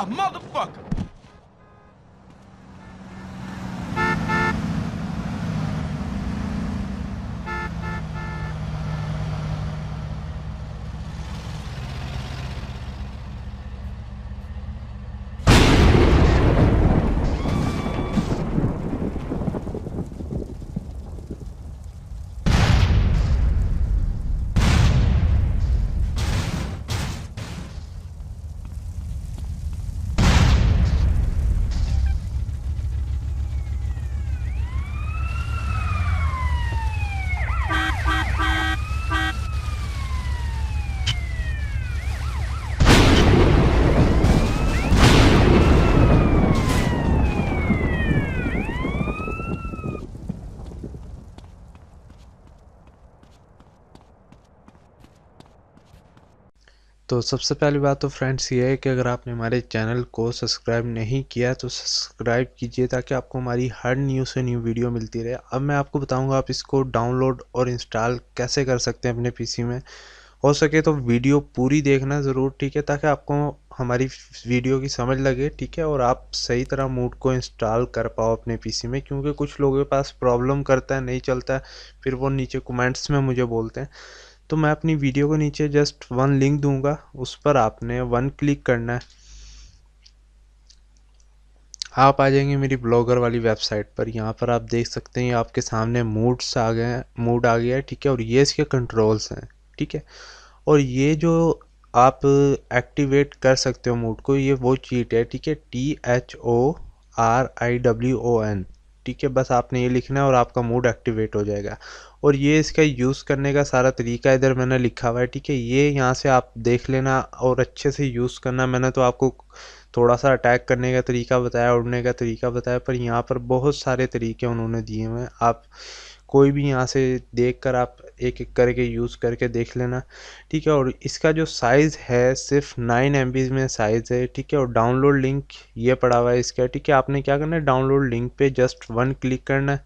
off, motherfucker! तो सबसे पहली बात तो फ्रेंड्स ये है कि अगर आपने हमारे चैनल को सब्सक्राइब नहीं किया तो सब्सक्राइब कीजिए ताकि आपको हमारी हर न्यू से न्यू वीडियो मिलती रहे। अब मैं आपको बताऊंगा आप इसको डाउनलोड और इंस्टॉल कैसे कर सकते हैं अपने पीसी में। हो सके तो वीडियो पूरी देखना ज़रूर, ठीक है, ताकि आपको हमारी वीडियो की समझ लगे, ठीक है, और आप सही तरह मूड को इंस्टॉल कर पाओ अपने पीसी में। क्योंकि कुछ लोगों के पास प्रॉब्लम करता है, नहीं चलता है, फिर वो नीचे कमेंट्स में मुझे बोलते हैं। तो मैं अपनी वीडियो को नीचे जस्ट वन लिंक दूंगा, उस पर आपने वन क्लिक करना है। आप आ जाएंगे मेरी ब्लॉगर वाली वेबसाइट पर। यहाँ पर आप देख सकते हैं आपके सामने मूड्स आ गए हैं, मूड आ गया है, ठीक है, और ये इसके कंट्रोल्स हैं, ठीक है। और ये जो आप एक्टिवेट कर सकते हो मूड को, ये वो चीट है, ठीक है, THORIWON, ठीक है। बस आपने ये लिखना है और आपका मूड एक्टिवेट हो जाएगा। और ये इसका यूज़ करने का सारा तरीका इधर मैंने लिखा हुआ है, ठीक है। ये यहाँ से आप देख लेना और अच्छे से यूज़ करना। मैंने तो आपको थोड़ा सा अटैक करने का तरीका बताया, उड़ने का तरीका बताया, पर यहाँ पर बहुत सारे तरीके उन्होंने दिए हुए हैं। आप कोई भी यहाँ से देख कर आप एक एक करके यूज़ करके देख लेना, ठीक है। और इसका जो साइज़ है सिर्फ 9 MB में साइज़ है, ठीक है। और डाउनलोड लिंक ये पड़ा हुआ है इसका, ठीक है। आपने क्या करना है, डाउनलोड लिंक पे जस्ट वन क्लिक करना है।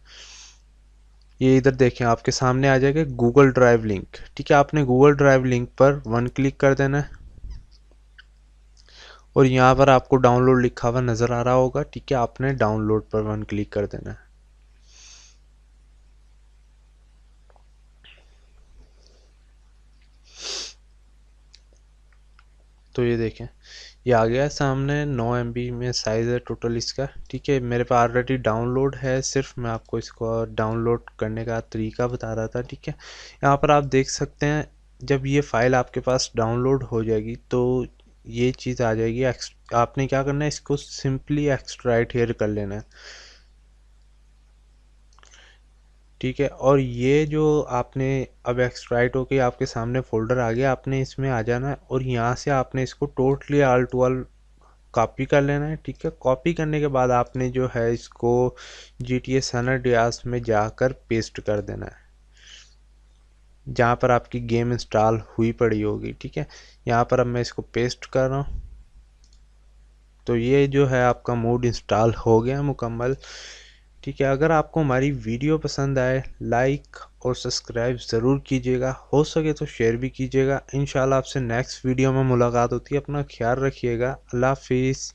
ये इधर देखें आपके सामने आ जाएगा गूगल ड्राइव लिंक, ठीक है। आपने गूगल ड्राइव लिंक पर वन क्लिक कर देना है और यहाँ पर आपको डाउनलोड लिखा हुआ नज़र आ रहा होगा, ठीक है। आपने डाउनलोड पर वन क्लिक कर देना है। तो ये देखें ये आ गया है सामने, 9 MB में साइज़ है टोटल इसका, ठीक है। मेरे पास ऑलरेडी डाउनलोड है, सिर्फ मैं आपको इसको डाउनलोड करने का तरीका बता रहा था, ठीक है। यहाँ पर आप देख सकते हैं जब ये फ़ाइल आपके पास डाउनलोड हो जाएगी तो ये चीज़ आ जाएगी। आपने क्या करना है, इसको सिंपली एक्सट्रैक्ट हियर कर लेना है, ठीक है। और ये जो आपने अब एक्सट्रैक्ट होके आपके सामने फोल्डर आ गया, आपने इसमें आ जाना है और यहाँ से आपने इसको totally all to all copy कर लेना है, ठीक है। कॉपी करने के बाद आपने जो है इसको GTA San Andreas में जाकर पेस्ट कर देना है, जहाँ पर आपकी गेम इंस्टॉल हुई पड़ी होगी, ठीक है। यहाँ पर अब मैं इसको पेस्ट कर रहा हूँ। तो ये जो है आपका मोड इंस्टॉल हो गया मुकम्मल, ठीक है। अगर आपको हमारी वीडियो पसंद आए लाइक और सब्सक्राइब ज़रूर कीजिएगा, हो सके तो शेयर भी कीजिएगा। इंशाल्लाह आपसे नेक्स्ट वीडियो में मुलाकात होती है। अपना ख्याल रखिएगा। अल्लाह हाफिज़।